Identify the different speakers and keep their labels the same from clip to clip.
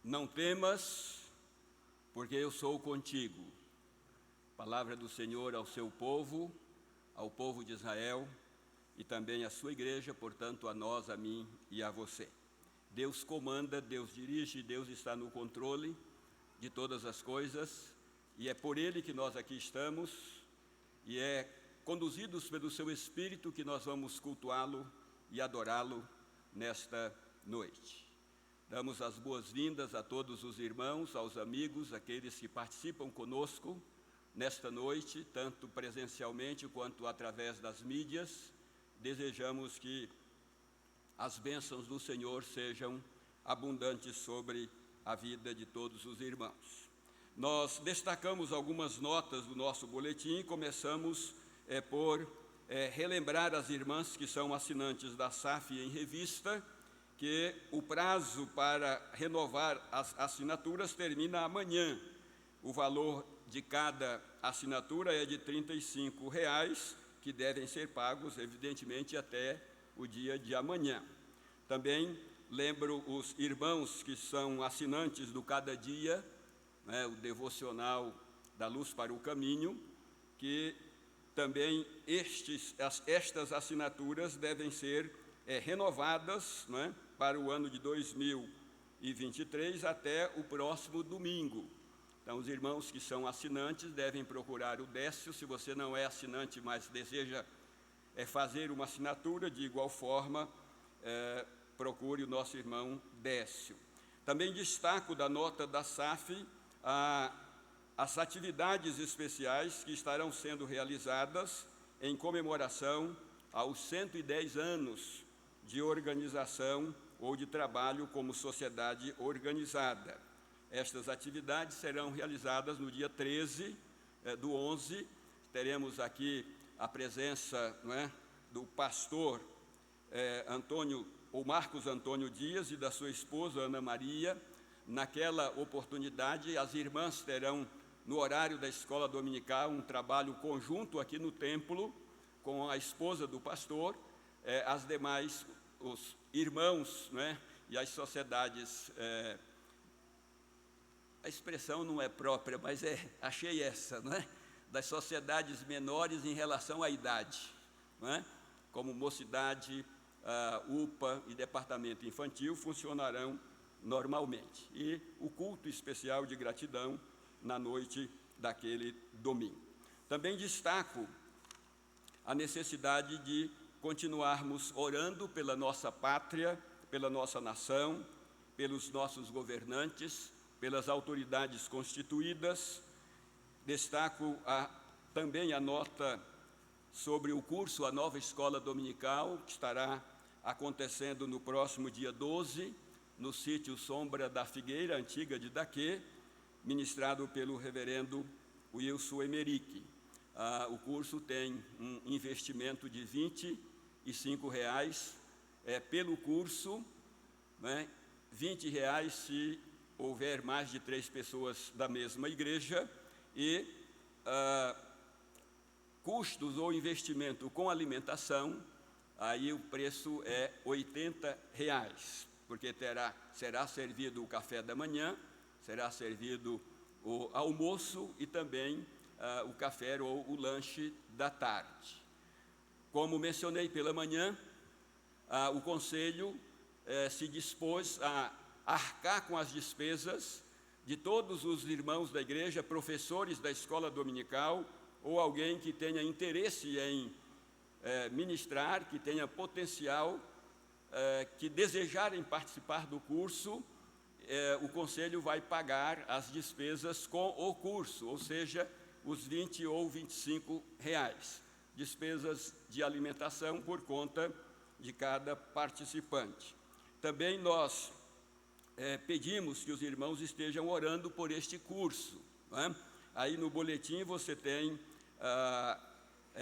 Speaker 1: Não temas, porque eu sou contigo. Palavra do Senhor ao seu povo, ao povo de Israel e também à sua igreja, portanto, a nós, a mim e a você. Deus comanda, Deus dirige, Deus está no controle de todas as coisas e é por Ele que nós aqui estamos e é conduzidos pelo seu Espírito que nós vamos cultuá-lo e adorá-lo nesta noite. Damos as boas-vindas a todos os irmãos, aos amigos, aqueles que participam conosco nesta noite, tanto presencialmente quanto através das mídias. Desejamos que as bênçãos do Senhor sejam abundantes sobre a vida de todos os irmãos. Nós destacamos algumas notas do nosso boletim e começamos por relembrar as irmãs que são assinantes da SAF em revista, que o prazo para renovar as assinaturas termina amanhã. O valor de cada assinatura é de R$ 35, que devem ser pagos, evidentemente, até o dia de amanhã. Também lembro os irmãos que são assinantes do Cada Dia, o devocional da Luz para o Caminho, que também estas assinaturas devem ser renovadas, para o ano de 2023 até o próximo domingo. Então, os irmãos que são assinantes devem procurar o Décio. Se você não é assinante, mas deseja fazer uma assinatura, de igual forma, procure o nosso irmão Décio. Também destaco da nota da SAF as atividades especiais que estarão sendo realizadas em comemoração aos 110 anos de organização ou de trabalho como sociedade organizada. Estas atividades serão realizadas no dia 13 do 11. Teremos aqui a presença do pastor Marcos Antônio Dias e da sua esposa Ana Maria. Naquela oportunidade, as irmãs terão, no horário da escola dominical, um trabalho conjunto aqui no templo com a esposa do pastor, as demais, os irmãos, e as sociedades. A expressão não é própria, mas achei essa, das sociedades menores em relação à idade, como mocidade, UPA e departamento infantil funcionarão normalmente. E o culto especial de gratidão na noite daquele domingo. Também destaco a necessidade de continuarmos orando pela nossa pátria, pela nossa nação, pelos nossos governantes, pelas autoridades constituídas. Destaco também a nota sobre o curso A Nova Escola Dominical, que estará acontecendo no próximo dia 12, no sítio Sombra da Figueira, antiga de Daquê, ministrado pelo reverendo Wilson Emerick. O curso tem um investimento de R$ 25 pelo curso, R$ 20 se houver mais de 3 pessoas da mesma igreja, e custos ou investimento com alimentação, aí o preço é R$ 80, porque será servido o café da manhã, será servido o almoço e também o café ou o lanche da tarde. Como mencionei pela manhã, o Conselho se dispôs a arcar com as despesas de todos os irmãos da igreja, professores da escola dominical ou alguém que tenha interesse em ministrar, que tenha potencial, que desejarem participar do curso. O Conselho vai pagar as despesas com o curso, ou seja, os R$ 20 ou R$ 25, despesas de alimentação por conta de cada participante. Também nós pedimos que os irmãos estejam orando por este curso. Aí no boletim você tem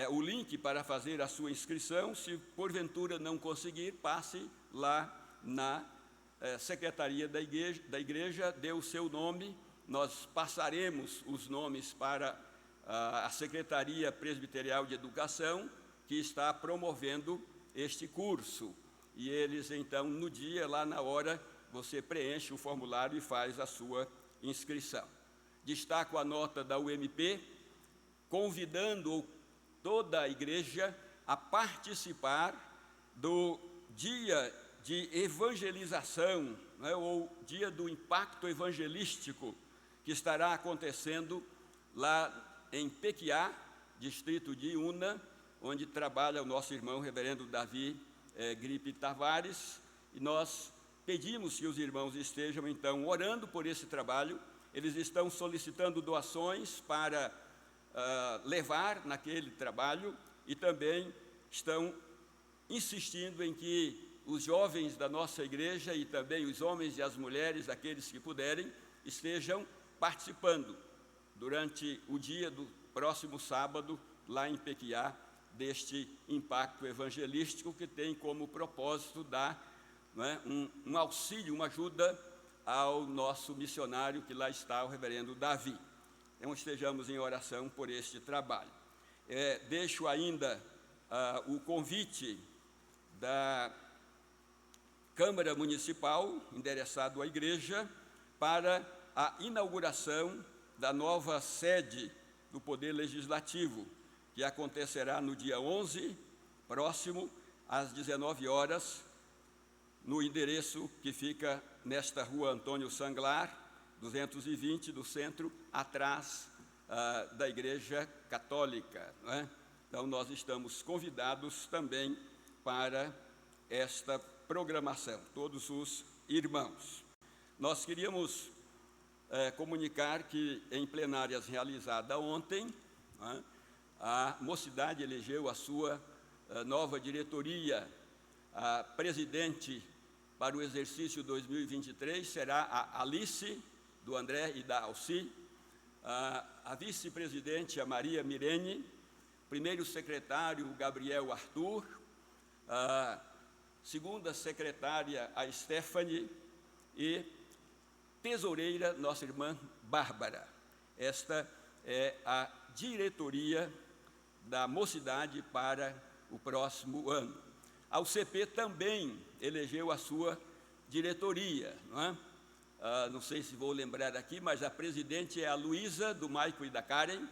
Speaker 1: o link para fazer a sua inscrição. Se porventura não conseguir, passe lá na secretaria da igreja, dê o seu nome, nós passaremos os nomes para a Secretaria Presbiterial de Educação, que está promovendo este curso. E eles, então, no dia, lá na hora, você preenche o formulário e faz a sua inscrição. Destaco a nota da UMP, convidando toda a igreja a participar do dia de evangelização, né, ou dia do impacto evangelístico, que estará acontecendo lá em Pequiá, distrito de Iuna, onde trabalha o nosso irmão reverendo Davi Gripe Tavares, e nós pedimos que os irmãos estejam, então, orando por esse trabalho. Eles estão solicitando doações para levar naquele trabalho e também estão insistindo em que os jovens da nossa igreja e também os homens e as mulheres, aqueles que puderem, estejam participando durante o dia do próximo sábado, lá em Pequiá, deste impacto evangelístico que tem como propósito dar, né, um auxílio, uma ajuda ao nosso missionário que lá está, o reverendo Davi. Então, estejamos em oração por este trabalho. Deixo ainda o convite da Câmara Municipal, endereçado à igreja, para a inauguração da nova sede do Poder Legislativo, que acontecerá no dia 11, próximo, às 19 horas, no endereço que fica nesta rua Antônio Sanglar, 220, do centro, atrás da Igreja Católica, não é? Então, nós estamos convidados também para esta programação, todos os irmãos. Nós queríamos comunicar que, em plenárias realizada ontem, não é, a Mocidade elegeu a sua nova diretoria. A presidente para o exercício 2023 será a Alice, do André e da Alci, a vice-presidente, a Maria Mirene, primeiro secretário, o Gabriel Arthur, a segunda secretária, a Stephanie, e tesoureira, nossa irmã Bárbara. Esta é a diretoria da Mocidade para o próximo ano. A UCP também elegeu a sua diretoria, não é? Não sei se vou lembrar aqui, mas a presidente é a Luísa, do Maico e da Karen,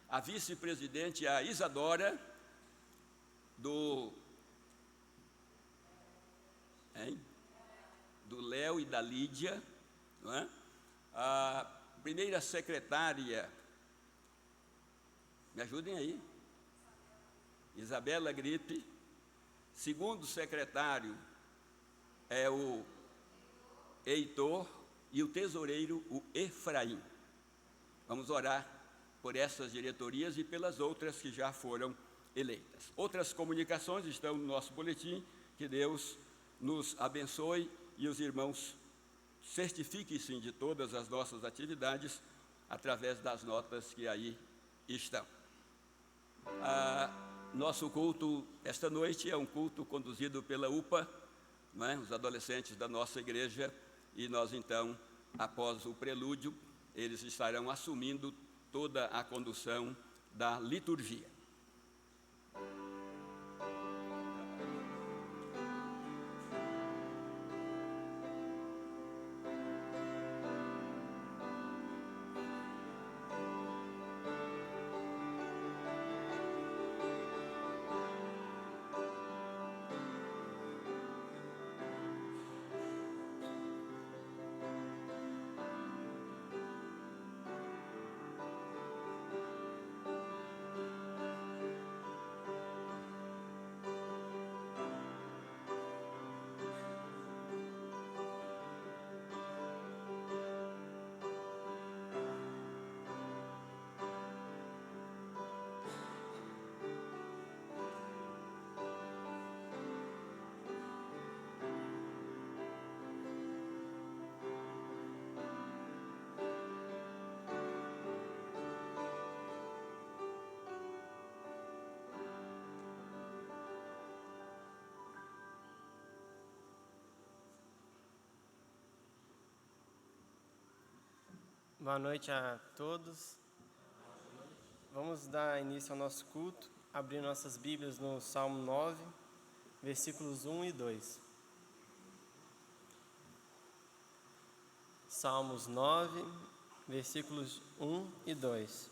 Speaker 1: a vice-presidente é a Isadora, do Léo e da Lídia, não é? A primeira secretária, me ajudem aí, Isabela Gripe. Segundo secretário é o Heitor e o tesoureiro, o Efraim. Vamos orar por essas diretorias e pelas outras que já foram eleitas. Outras comunicações estão no nosso boletim. Que Deus nos abençoe e os irmãos certifiquem-se de todas as nossas atividades através das notas que aí estão. Nosso culto esta noite é um culto conduzido pela UPA, não é? Os adolescentes da nossa igreja, e nós então, após o prelúdio, eles estarão assumindo toda a condução da liturgia.
Speaker 2: Boa noite a todos. Vamos dar início ao nosso culto, abrindo nossas Bíblias no Salmo 9, versículos 1 e 2. Salmos 9, versículos 1 e 2.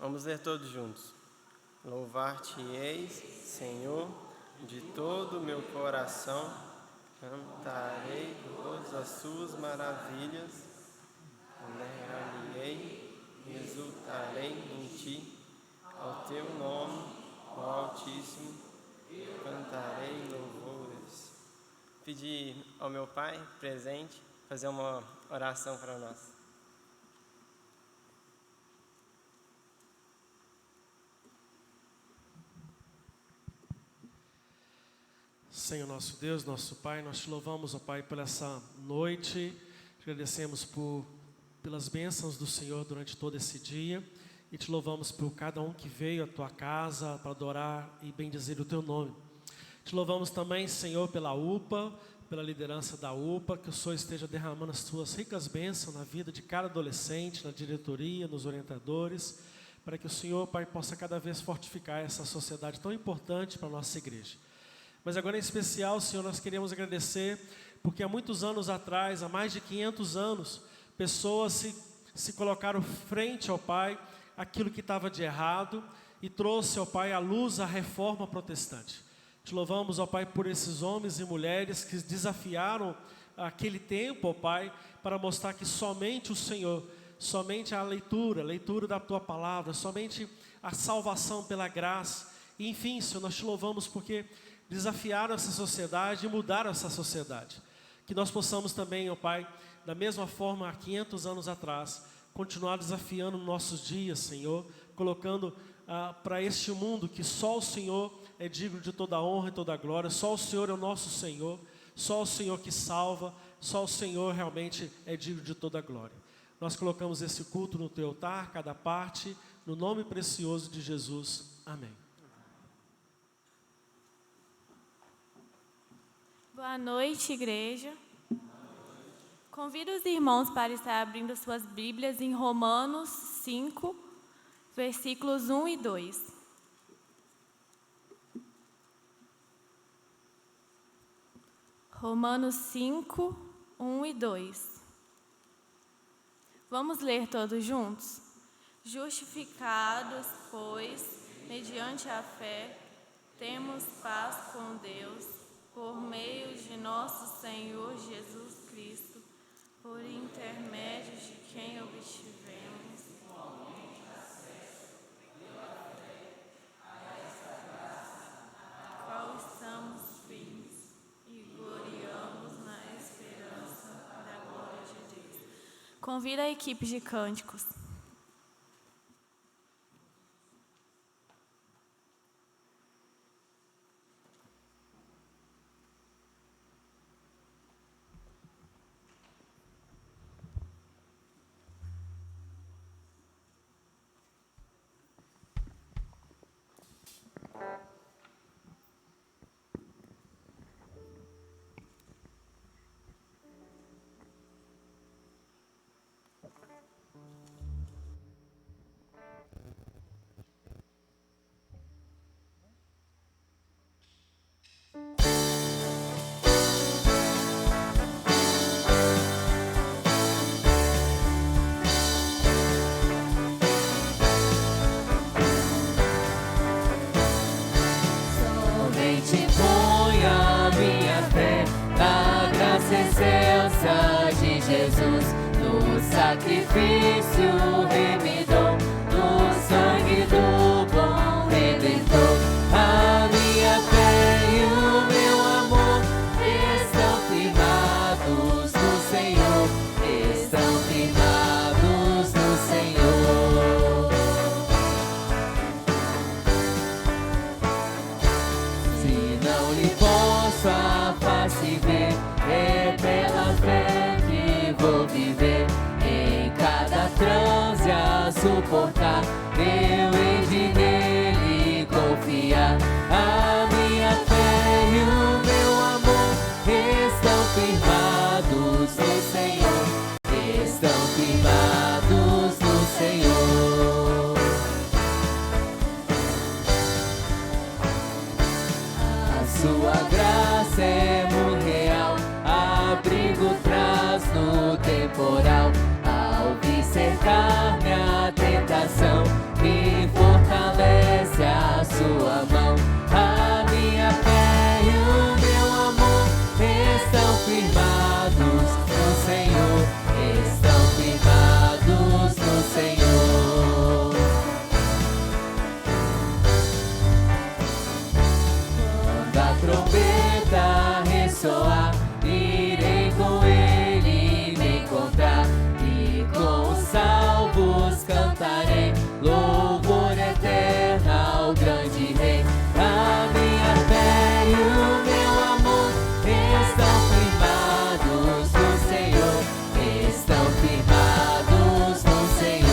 Speaker 2: Vamos ler todos juntos. Louvar-te-eis, Senhor, de todo o meu coração, cantarei todas as suas maravilhas, alegrar-me-ei e exultarei em ti, ao teu nome, ó Altíssimo, cantarei louvores. Pedir ao meu Pai presente fazer uma oração para nós.
Speaker 3: Senhor nosso Deus, nosso Pai, nós te louvamos, ó Pai, por essa noite, te agradecemos pelas bênçãos do Senhor durante todo esse dia e te louvamos por cada um que veio à tua casa para adorar e bendizer o teu nome. Te louvamos também, Senhor, pela UPA, pela liderança da UPA, que o Senhor esteja derramando as tuas ricas bênçãos na vida de cada adolescente, na diretoria, nos orientadores, para que o Senhor, Pai, possa cada vez fortificar essa sociedade tão importante para a nossa igreja. Mas agora em especial, Senhor, nós queremos agradecer, porque há muitos anos atrás, há mais de 500 anos, pessoas se colocaram frente ao Pai, aquilo que estava de errado, e trouxe ao Pai à luz a reforma protestante. Te louvamos, ó Pai, por esses homens e mulheres que desafiaram aquele tempo, ó Pai, para mostrar que somente o Senhor, somente a leitura da Tua Palavra, somente a salvação pela graça, e enfim, Senhor, nós te louvamos porque desafiaram essa sociedade e mudaram essa sociedade. Que nós possamos também, ó Pai, da mesma forma há 500 anos atrás, continuar desafiando nossos dias, Senhor, colocando para este mundo que só o Senhor é digno de toda a honra e toda a glória, só o Senhor é o nosso Senhor, só o Senhor que salva, só o Senhor realmente é digno de toda a glória. Nós colocamos esse culto no teu altar, cada parte, no nome precioso de Jesus. Amém.
Speaker 4: Boa noite, igreja. Convido os irmãos para estar abrindo suas Bíblias em Romanos 5, versículos 1 e 2. Romanos 5, 1 e 2. Vamos ler todos juntos? Justificados, pois, mediante a fé, temos paz com Deus, por meio de nosso Senhor Jesus Cristo, por intermédio de quem obtivemos acesso pela fé a esta graça, a qual estamos firmes e gloriamos na esperança da glória de Deus. Convido a equipe de cânticos.
Speaker 5: Excelsa de Jesus, no sacrifício remidor, no sangue do bom Redentor. A minha fé e o meu amor estão firmados no Senhor, estão firmados no Senhor. Se não lhe posso a face ver, é pela fé que vou viver, em cada transe a suportar, eu hei de nele confiar. A minha fé e o meu amor estão firmados no Senhor, estão firmados no Senhor. temporal. Ao vir cercar-me a tentação, me fortalece a sua mão. A minha fé e o meu amor estão firmados no Senhor, estão firmados no Senhor. Quando a trombeta ressoar, irei com ele me encontrar, e com os salvos cantarei louvor eterno ao grande Rei. A minha fé e o meu amor estão firmados no Senhor, estão firmados no Senhor.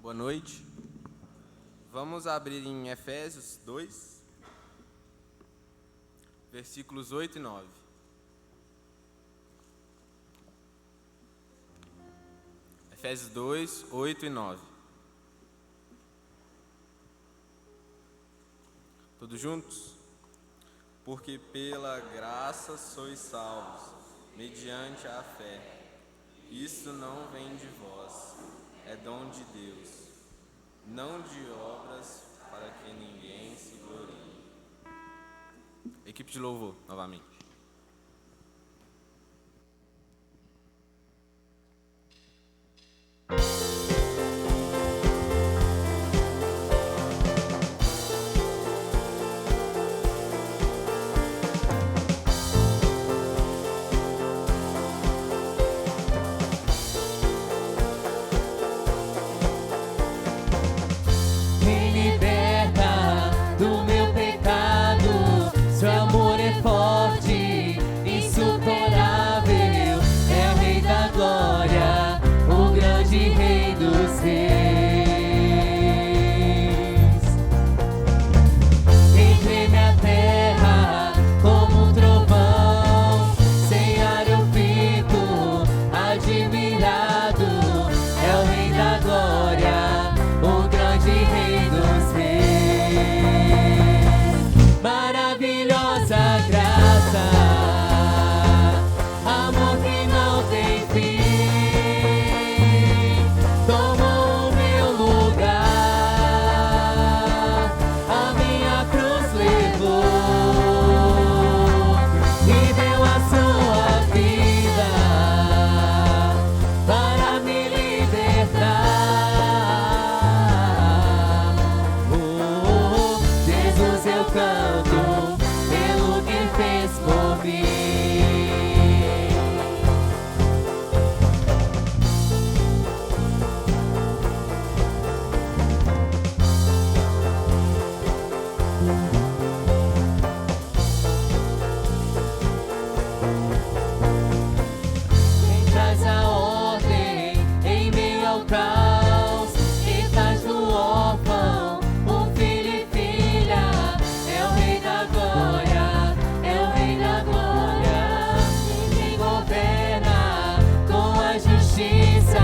Speaker 2: Boa noite. Vamos abrir em Efésios 2, versículos 8 e 9. Efésios 2, 8 e 9. Todos juntos? Porque pela graça sois salvos, mediante a fé. Isso não vem de vós, é dom de Deus, não de obras, para que ninguém se glorie. Equipe de louvor, novamente.
Speaker 5: Me liberta do meu pecado, seu amor é forte, insuperável. É o Rei da glória, o grande Rei dos reis. Treme a terra como um trovão, sem ar eu fico admirado. É o Rei da glória, o grande Rei dos reis. Maravilhosa graça, amor que não tem fim, tomou o meu lugar, a minha cruz levou e deu a sua vida para me libertar. Oh, Jesus, eu canto pelo que fez por mim. Quem traz a ordem em meio ao caos, e faz do órfão um filho e filha. É o Rei da glória, é o Rei da glória. Quem governa com a justiça,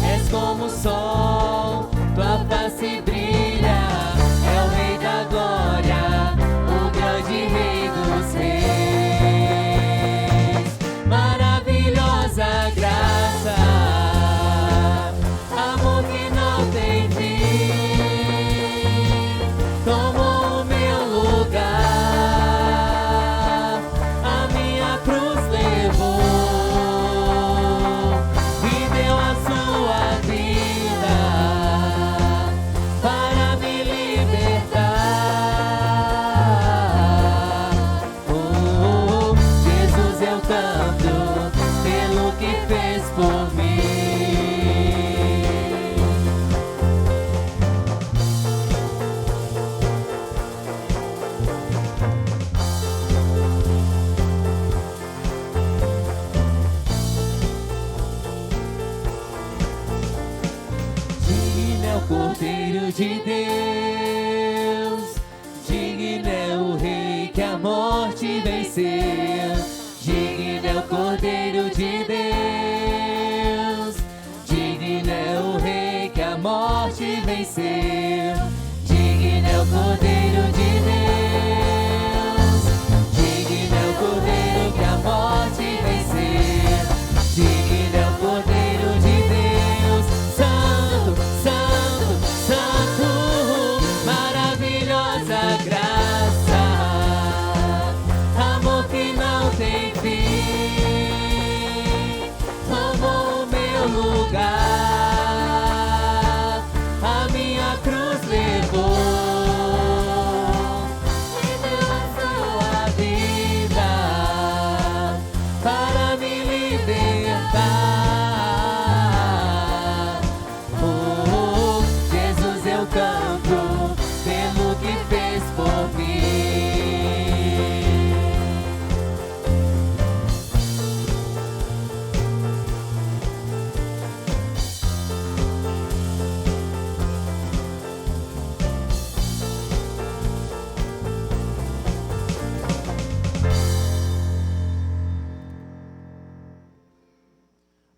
Speaker 5: és como o sol, tua face brilha. É o Rei da glória, o grande Rei dos reis. Maravilhosa graça, amor que não tem fim, tomou o meu lugar, a minha cruz levou e deu a sua vida para me libertar. Oh, Jesus, eu canto pelo que fez por mim. Digno é o Cordeiro de Deus, digno morte venceu. Digno é o Cordeiro de Deus, digno é o Rei que a morte venceu. Digno é o Cordeiro de Deus, digno é o Cordeiro que a morte venceu. Digno é o Cordeiro de Deus, Santo, Santo, Santo, maravilhosa graça, amor que não tem fim, tomou o meu lugar, a minha cruz levou, e deu a sua vida para me libertar. Oh, Jesus, eu canto pelo que fez por mim.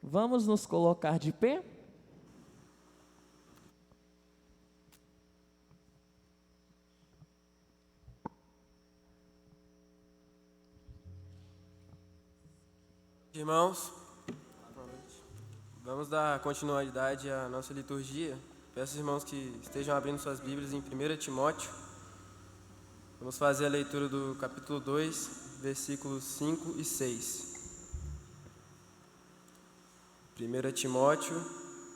Speaker 5: Vamos nos colocar de pé?
Speaker 2: Irmãos, vamos dar continuidade à nossa liturgia. Peço aos irmãos que estejam abrindo suas Bíblias em 1 Timóteo. Vamos fazer a leitura do capítulo 2, versículos 5 e 6. 1 Timóteo,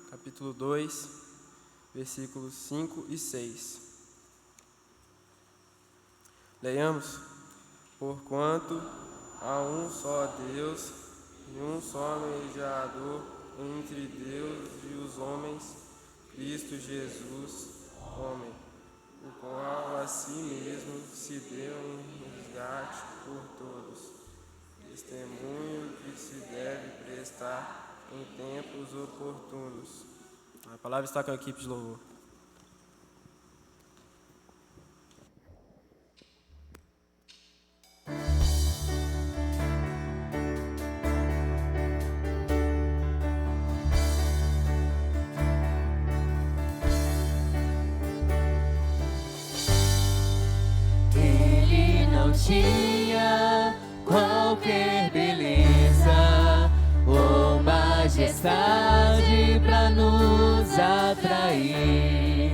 Speaker 2: capítulo 2, versículos 5 e 6. Leiamos. Porquanto há um só Deus e um só mediador entre Deus e os homens, Cristo Jesus, homem, o qual a si mesmo se deu em resgate por todos, testemunho que se deve prestar em tempos oportunos. A palavra está com a equipe de louvor.
Speaker 5: Ele não tinha qualquer beleza ou majestade pra nos atrair.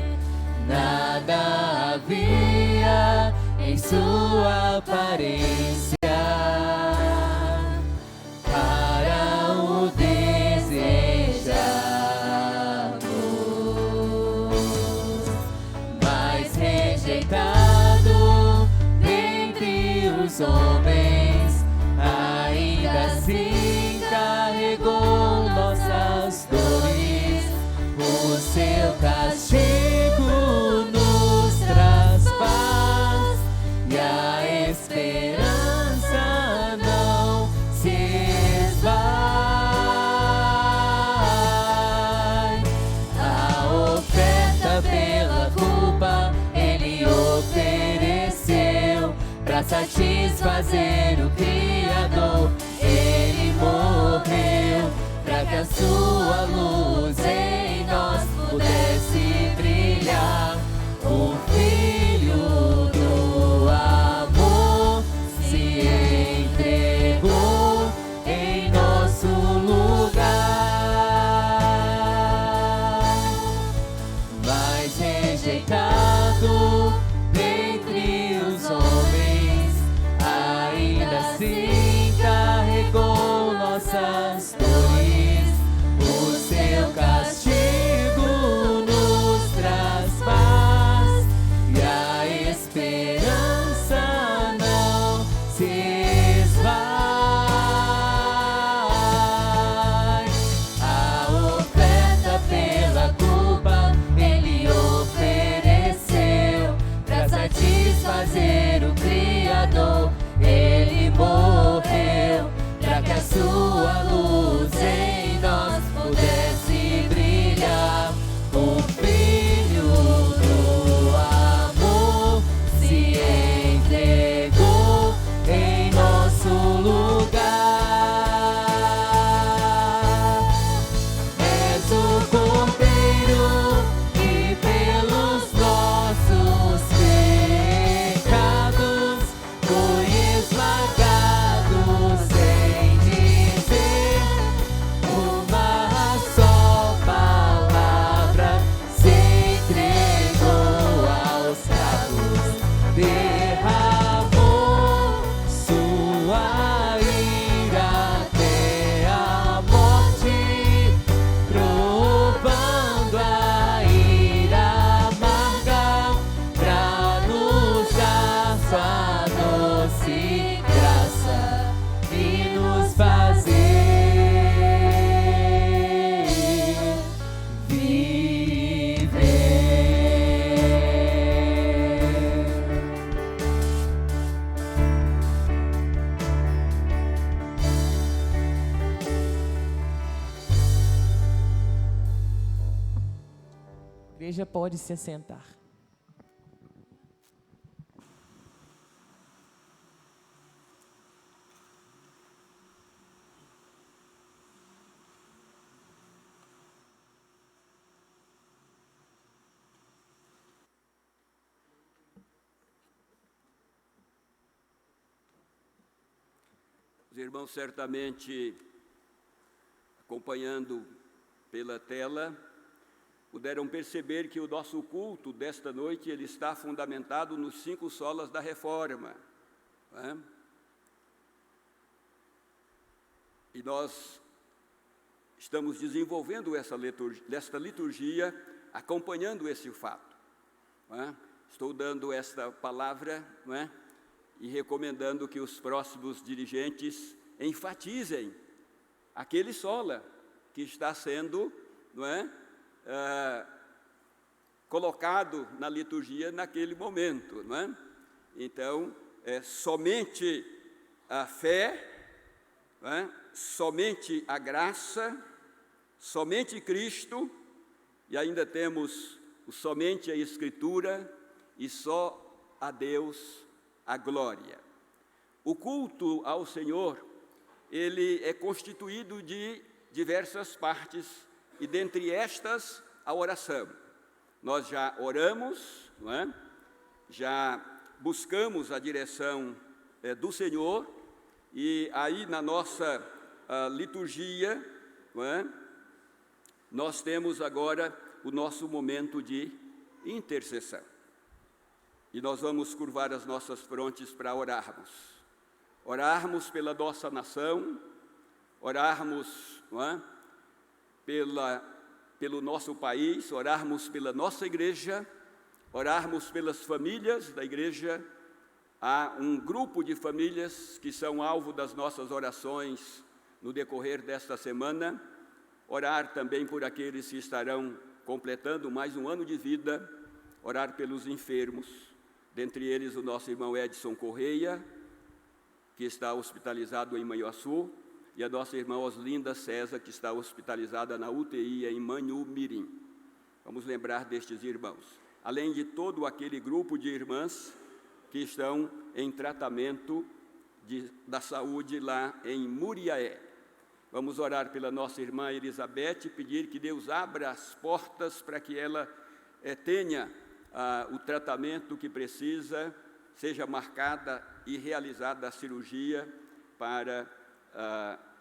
Speaker 5: Nada havia em sua aparência para o desejarmos, mas rejeitado dentre os homens, ainda assim carregou nossas dores. O seu castigo nos traz paz e a esperança não se esvai. A oferta pela culpa ele ofereceu pra satisfazer o Criador. Ele morreu pra que a sua luz em nós pudesse brilhar. O Filho do amor se entregou em nosso lugar, mas rejeitado dentre os homens, ainda assim carregou nossas dores. O seu castigo nos traz paz e a esperança não se esvai. A oferta pela culpa ele ofereceu pra satisfazer o Criador. Ele morreu igreja pode se assentar.
Speaker 1: Os irmãos certamente, acompanhando pela tela, puderam perceber que o nosso culto desta noite ele está fundamentado nos 5 solas da Reforma. Não é? E nós estamos desenvolvendo esta liturgia, acompanhando esse fato. Não é? Estou dando esta palavra, não é? E recomendando que os próximos dirigentes enfatizem aquele sola que está sendo, não é, colocado na liturgia naquele momento, não é? Então, somente a fé, não é? Somente a graça, somente Cristo, e ainda temos o somente a Escritura e só a Deus a glória. O culto ao Senhor, ele é constituído de diversas partes, e dentre estas, a oração. Nós já oramos, não é? Já buscamos a direção do Senhor, e aí na nossa liturgia, não é? Nós temos agora o nosso momento de intercessão. E nós vamos curvar as nossas frontes para orarmos. Orarmos pela nossa nação, orarmos, não é? Pelo nosso país, orarmos pela nossa igreja, orarmos pelas famílias da igreja. Há um grupo de famílias que são alvo das nossas orações no decorrer desta semana. Orar também por aqueles que estarão completando mais um ano de vida, orar pelos enfermos, dentre eles o nosso irmão Edson Correia, que está hospitalizado em Manhuaçu, e a nossa irmã Oslinda César, que está hospitalizada na UTI em Manhumirim. Vamos lembrar destes irmãos, além de todo aquele grupo de irmãs que estão em tratamento da saúde lá em Muriaé. Vamos orar pela nossa irmã Elizabeth, pedir que Deus abra as portas para que ela tenha o tratamento que precisa, seja marcada e realizada a cirurgia para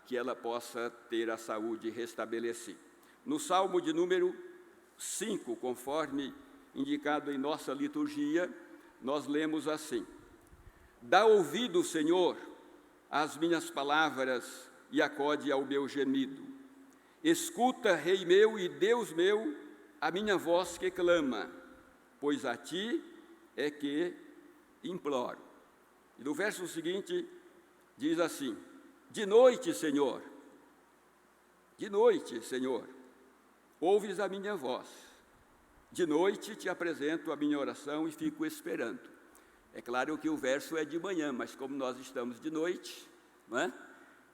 Speaker 1: que ela possa ter a saúde restabelecida. No Salmo de número 5, conforme indicado em nossa liturgia, nós lemos assim: Dá ouvido, Senhor, às minhas palavras e acode ao meu gemido. Escuta, Rei meu e Deus meu, a minha voz que clama, pois a Ti é que imploro. E no verso seguinte diz assim: De noite, Senhor, ouves a minha voz. De noite te apresento a minha oração e fico esperando. É claro que o verso é de manhã, mas como nós estamos de noite, não é?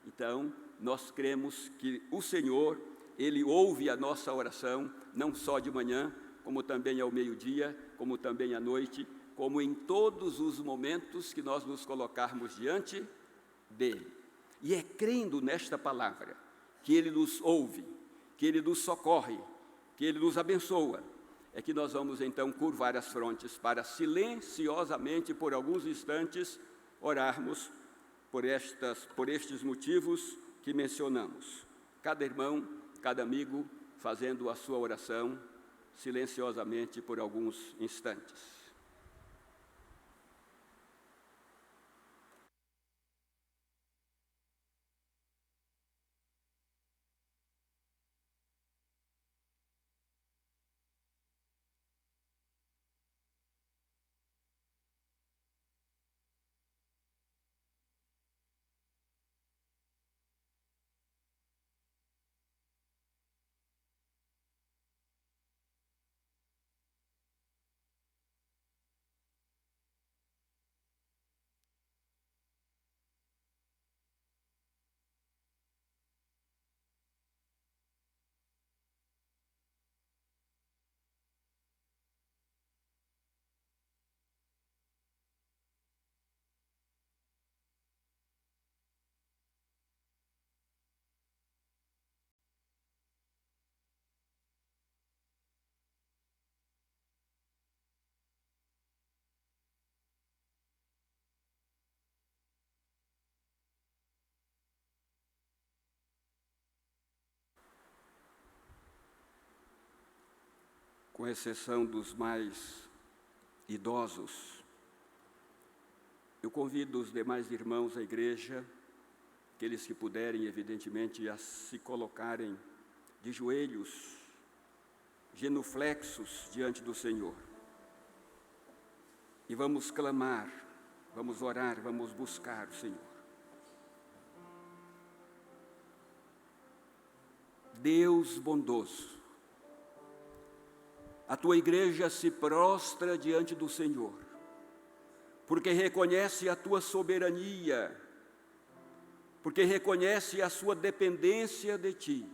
Speaker 1: Então, nós cremos que o Senhor, Ele ouve a nossa oração, não só de manhã, como também ao meio-dia, como também à noite, como em todos os momentos que nós nos colocarmos diante dEle. E é crendo nesta palavra, que Ele nos ouve, que Ele nos socorre, que Ele nos abençoa, é que nós vamos então curvar as frontes para silenciosamente, por alguns instantes, orarmos por estes motivos que mencionamos. Cada irmão, cada amigo, fazendo a sua oração silenciosamente por alguns instantes. com exceção dos mais idosos, eu convido os demais irmãos da igreja, aqueles que puderem, evidentemente, a se colocarem de joelhos, genuflexos diante do Senhor. E vamos clamar, vamos orar, vamos buscar o Senhor. Deus bondoso, a tua igreja se prostra diante do Senhor, porque reconhece a tua soberania, porque reconhece a sua dependência de ti,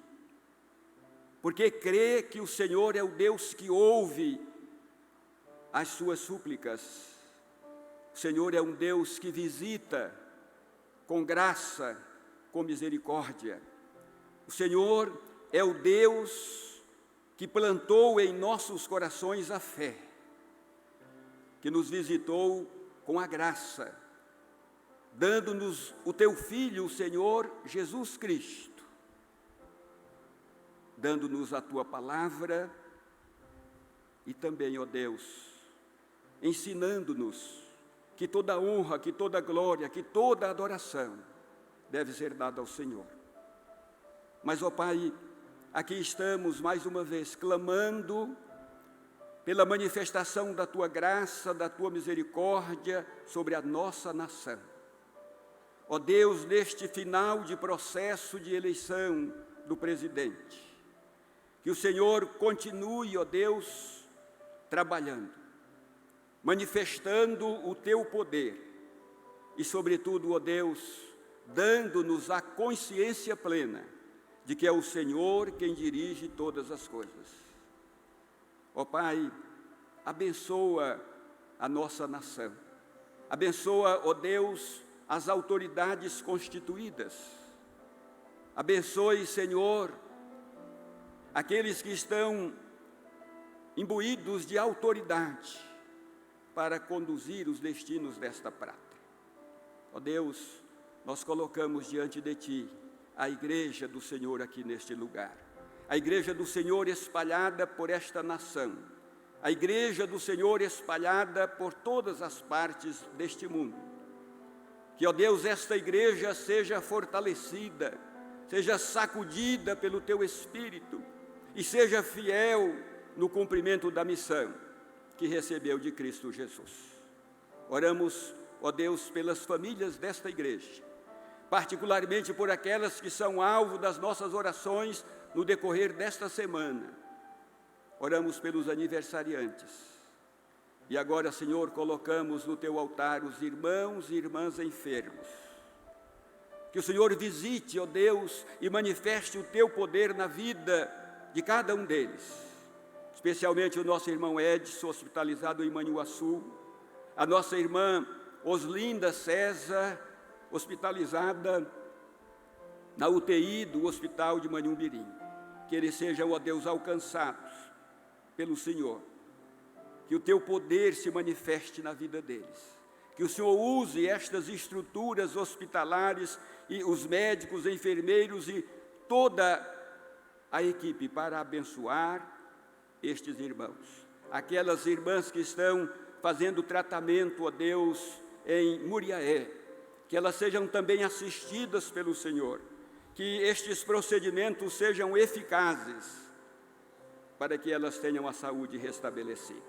Speaker 1: porque crê que o Senhor é o Deus que ouve as suas súplicas. O Senhor é um Deus que visita com graça, com misericórdia. O Senhor é o Deus que plantou em nossos corações a fé, que nos visitou com a graça, dando-nos o teu Filho, o Senhor Jesus Cristo, dando-nos a tua palavra e também, ó Deus, ensinando-nos que toda honra, que toda glória, que toda adoração deve ser dada ao Senhor. Mas, ó Pai, aqui estamos mais uma vez clamando pela manifestação da tua graça, da tua misericórdia sobre a nossa nação. Ó Deus, neste final de processo de eleição do presidente, que o Senhor continue, ó Deus, trabalhando, manifestando o teu poder e, sobretudo, ó Deus, dando-nos a consciência plena de que é o Senhor quem dirige todas as coisas. Ó Pai, abençoa a nossa nação, abençoa, ó Deus, as autoridades constituídas, abençoe, Senhor, aqueles que estão imbuídos de autoridade para conduzir os destinos desta pátria. Ó Deus, nós colocamos diante de Ti a igreja do Senhor aqui neste lugar, a igreja do Senhor espalhada por esta nação, a igreja do Senhor espalhada por todas as partes deste mundo. Que, ó Deus, esta igreja seja fortalecida, seja sacudida pelo Teu Espírito e seja fiel no cumprimento da missão que recebeu de Cristo Jesus. Oramos, ó Deus, pelas famílias desta igreja, particularmente por aquelas que são alvo das nossas orações no decorrer desta semana. Oramos pelos aniversariantes. E agora, Senhor, colocamos no Teu altar os irmãos e irmãs enfermos. Que o Senhor visite, ó Deus, e manifeste o Teu poder na vida de cada um deles. Especialmente o nosso irmão Edson, hospitalizado em Manhuaçu, a nossa irmã Oslinda César, hospitalizada na UTI do Hospital de Manhumirim. Que eles sejam, ó Deus, alcançados pelo Senhor. Que o Teu poder se manifeste na vida deles. Que o Senhor use estas estruturas hospitalares e os médicos, enfermeiros e toda a equipe para abençoar estes irmãos. Aquelas irmãs que estão fazendo tratamento, ó Deus, em Muriaé, que elas sejam também assistidas pelo Senhor, que estes procedimentos sejam eficazes, para que elas tenham a saúde restabelecida.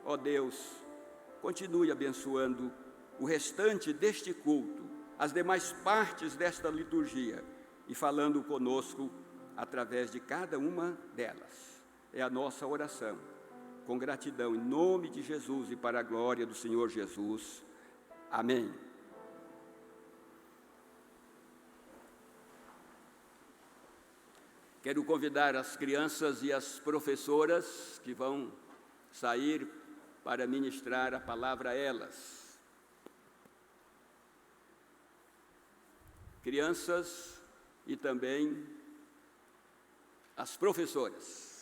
Speaker 1: Ó Deus, continue abençoando o restante deste culto, as demais partes desta liturgia, e falando conosco através de cada uma delas. É a nossa oração, com gratidão, em nome de Jesus e para a glória do Senhor Jesus. Amém. Quero convidar as crianças e as professoras que vão sair para ministrar a palavra a elas. Crianças e também as professoras.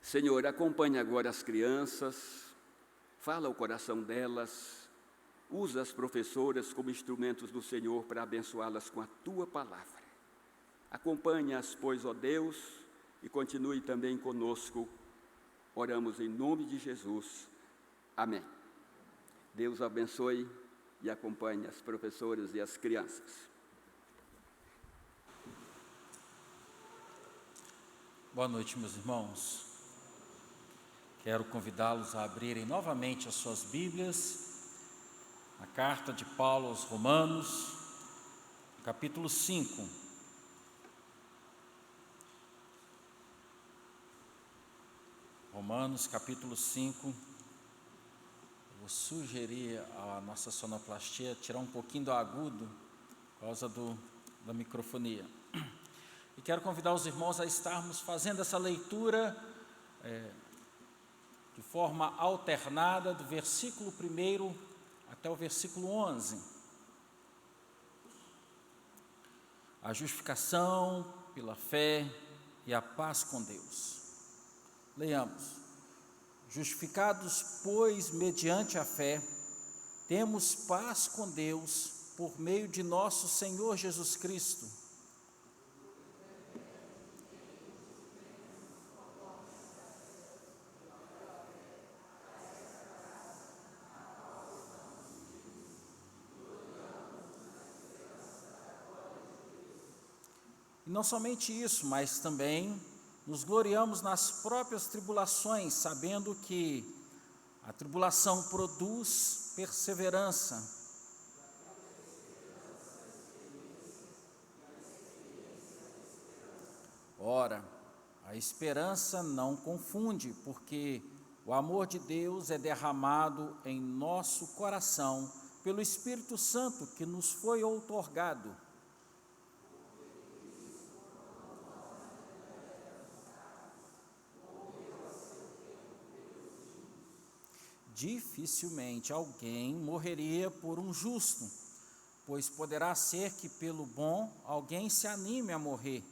Speaker 1: Senhor, acompanhe agora as crianças, fala ao coração delas, usa as professoras como instrumentos do Senhor para abençoá-las com a Tua palavra. Acompanhe-as, pois, ó Deus, e continue também conosco. Oramos em nome de Jesus. Amém. Deus abençoe e acompanhe as professoras e as crianças.
Speaker 6: Boa noite, meus irmãos. Quero convidá-los a abrirem novamente as suas Bíblias, a carta de Paulo aos Romanos, capítulo 5. Romanos, capítulo 5. Vou sugerir à nossa sonoplastia tirar um pouquinho do agudo, por causa da microfonia. E quero convidar os irmãos a estarmos fazendo essa leitura de forma alternada, do versículo 1 até o versículo 11. A justificação pela fé e a paz com Deus. Leiamos. Justificados, pois, mediante a fé, temos paz com Deus por meio de nosso Senhor Jesus Cristo. E não somente isso, mas também nos gloriamos nas próprias tribulações, sabendo que a tribulação produz perseverança. Ora, a esperança não confunde, porque o amor de Deus é derramado em nosso coração pelo Espírito Santo que nos foi outorgado. Dificilmente alguém morreria por um justo, pois poderá ser que pelo bom alguém se anime a morrer.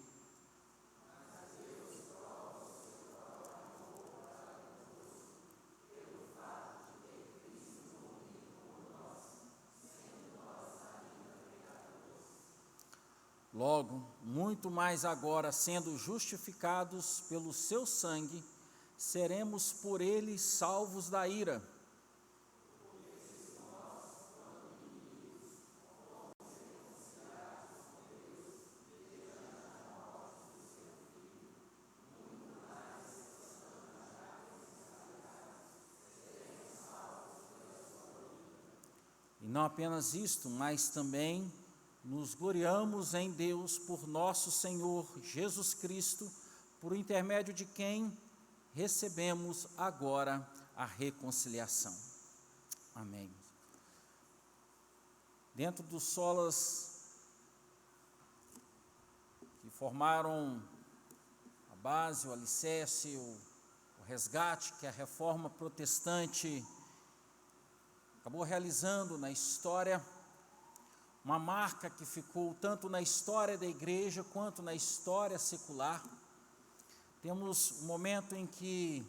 Speaker 6: Logo, muito mais agora, sendo justificados pelo seu sangue, seremos por ele salvos da ira. E não apenas isto, mas também nos gloriamos em Deus por nosso Senhor Jesus Cristo, por intermédio de quem recebemos agora a reconciliação. Amém. Dentro dos solas que formaram a base, o alicerce, o resgate que a reforma protestante acabou realizando na história, uma marca que ficou tanto na história da igreja quanto na história secular. Temos um momento em que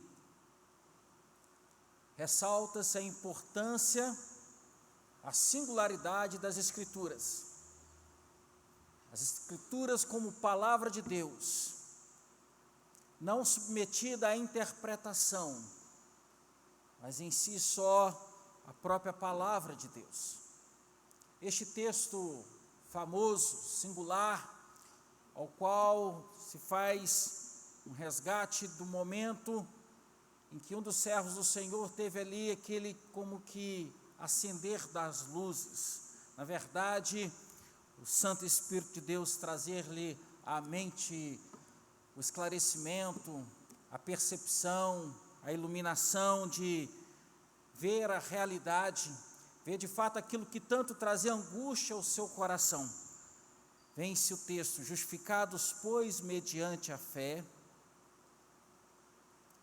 Speaker 6: ressalta-se a importância, a singularidade das Escrituras. As Escrituras como palavra de Deus, não submetida à interpretação, mas em si só a própria palavra de Deus. Este texto famoso, singular, ao qual se faz um resgate do momento em que um dos servos do Senhor teve ali aquele como que acender das luzes. Na verdade, o Santo Espírito de Deus trazer-lhe à mente o esclarecimento, a percepção, a iluminação de ver a realidade, ver de fato aquilo que tanto trazia angústia ao seu coração. Vem-se o texto: justificados, pois, mediante a fé,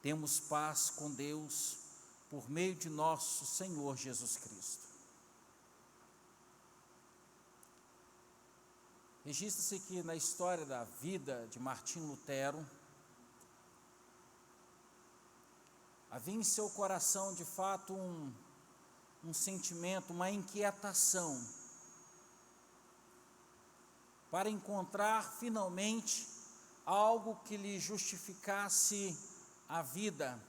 Speaker 6: temos paz com Deus por meio de nosso Senhor Jesus Cristo. Registra-se que na história da vida de Martim Lutero, havia em seu coração de fato um sentimento, uma inquietação, para encontrar finalmente algo que lhe justificasse a vida,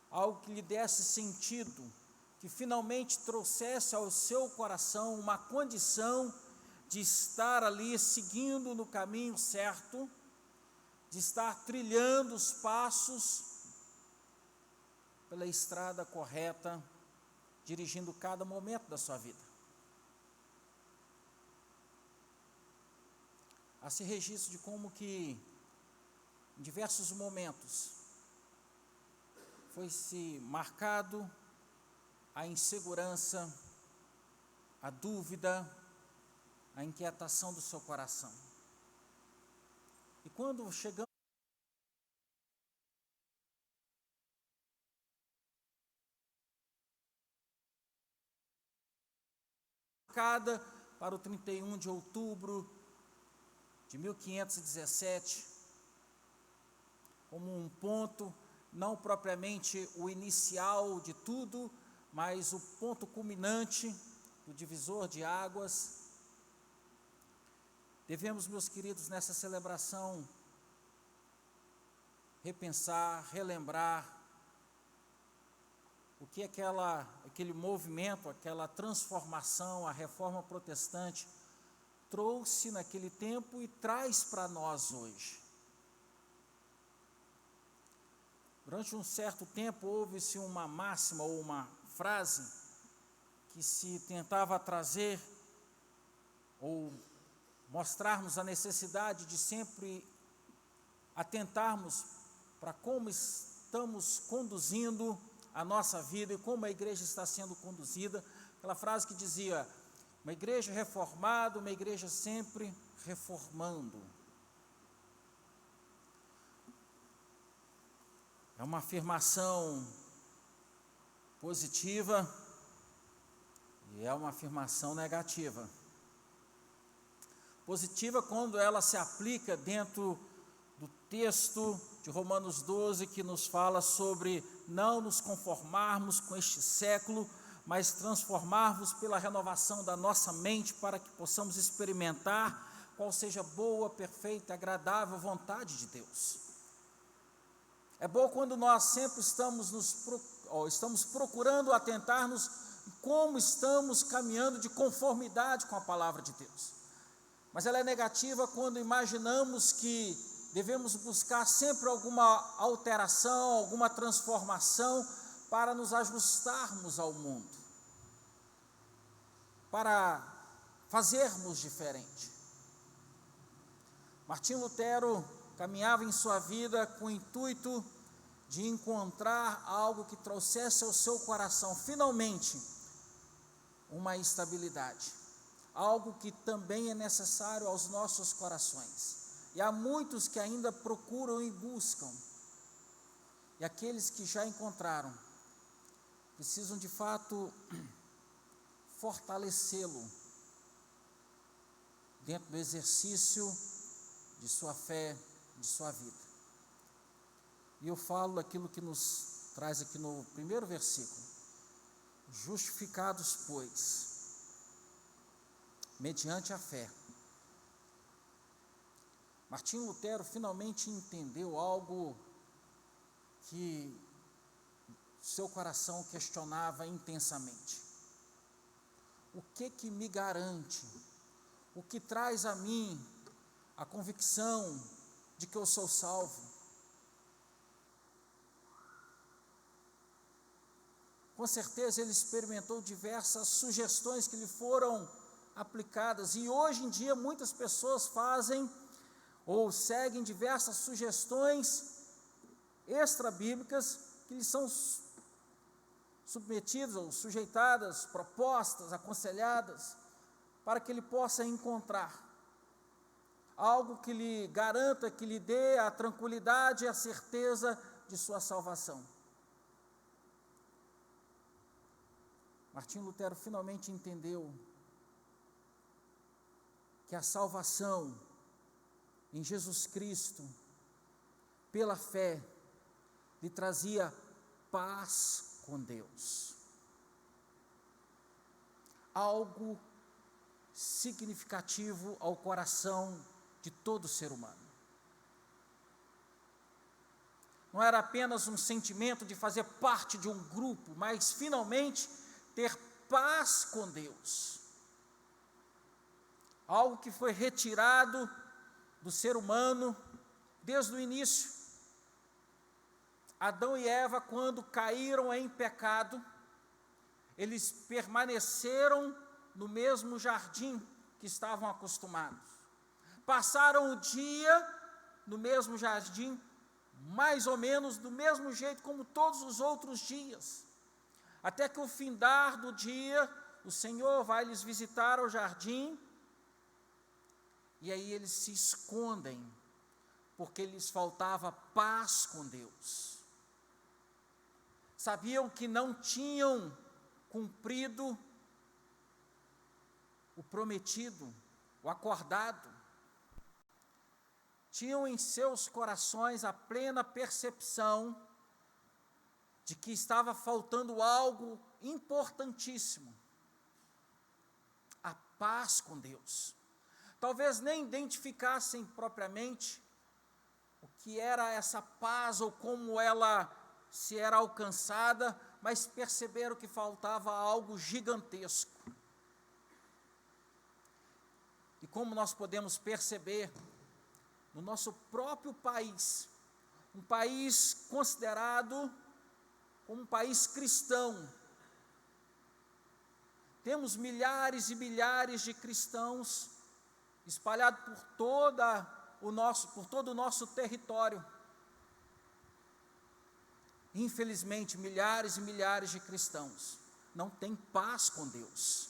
Speaker 6: algo que lhe desse sentido, que finalmente trouxesse ao seu coração uma condição de estar ali seguindo no caminho certo, de estar trilhando os passos pela estrada correta, dirigindo cada momento da sua vida. Há-se registro de como que, em diversos momentos, foi-se marcado a insegurança, a dúvida, a inquietação do seu coração. E quando chegamos para o 31 de outubro de 1517, como um ponto, não propriamente o inicial de tudo, mas o ponto culminante, o divisor de águas. Devemos, meus queridos, nessa celebração, repensar, relembrar o que aquele movimento, aquela transformação, a reforma protestante trouxe naquele tempo e traz para nós hoje. Durante um certo tempo houve-se uma máxima ou uma frase que se tentava trazer ou mostrarmos a necessidade de sempre atentarmos para como estamos conduzindo a nossa vida e como a igreja está sendo conduzida. Aquela frase que dizia: uma igreja reformada, uma igreja sempre reformando. É uma afirmação positiva e é uma afirmação negativa. Positiva quando ela se aplica dentro do texto de Romanos 12, que nos fala sobre não nos conformarmos com este século, mas transformarmos pela renovação da nossa mente, para que possamos experimentar qual seja a boa, perfeita, agradável vontade de Deus. É bom quando nós sempre estamos procurando atentar-nos como estamos caminhando de conformidade com a palavra de Deus. Mas ela é negativa quando imaginamos que devemos buscar sempre alguma alteração, alguma transformação para nos ajustarmos ao mundo, para fazermos diferente. Martinho Lutero caminhava em sua vida com o intuito de encontrar algo que trouxesse ao seu coração, finalmente, uma estabilidade. Algo que também é necessário aos nossos corações. E há muitos que ainda procuram e buscam. E aqueles que já encontraram, precisam de fato fortalecê-lo dentro do exercício de sua fé, de sua vida. E eu falo daquilo que nos traz aqui no primeiro versículo: justificados, pois, mediante a fé. Martinho Lutero finalmente entendeu algo que seu coração questionava intensamente. O que me garante? O que traz a mim a convicção de que eu sou salvo? Com certeza ele experimentou diversas sugestões que lhe foram aplicadas, e hoje em dia muitas pessoas fazem ou seguem diversas sugestões extra-bíblicas que lhes são submetidas ou sujeitadas, propostas, aconselhadas, para que ele possa encontrar algo que lhe garanta, que lhe dê a tranquilidade e a certeza de sua salvação. Martinho Lutero finalmente entendeu que a salvação em Jesus Cristo, pela fé, lhe trazia paz com Deus. Algo significativo ao coração de todo ser humano. Não era apenas um sentimento de fazer parte de um grupo, mas finalmente ter paz com Deus. Algo que foi retirado do ser humano desde o início. Adão e Eva, quando caíram em pecado, eles permaneceram no mesmo jardim que estavam acostumados. Passaram o dia no mesmo jardim, mais ou menos do mesmo jeito como todos os outros dias. Até que o findar do dia, o Senhor vai lhes visitar ao jardim, e aí eles se escondem, porque lhes faltava paz com Deus. Sabiam que não tinham cumprido o prometido, o acordado. Tinham em seus corações a plena percepção de que estava faltando algo importantíssimo: a paz com Deus. Talvez nem identificassem propriamente o que era essa paz ou como ela se era alcançada, mas perceberam que faltava algo gigantesco. E como nós podemos perceber, no nosso próprio país, um país considerado como um país cristão, temos milhares e milhares de cristãos espalhados por todo o nosso território. Infelizmente, milhares e milhares de cristãos não têm paz com Deus,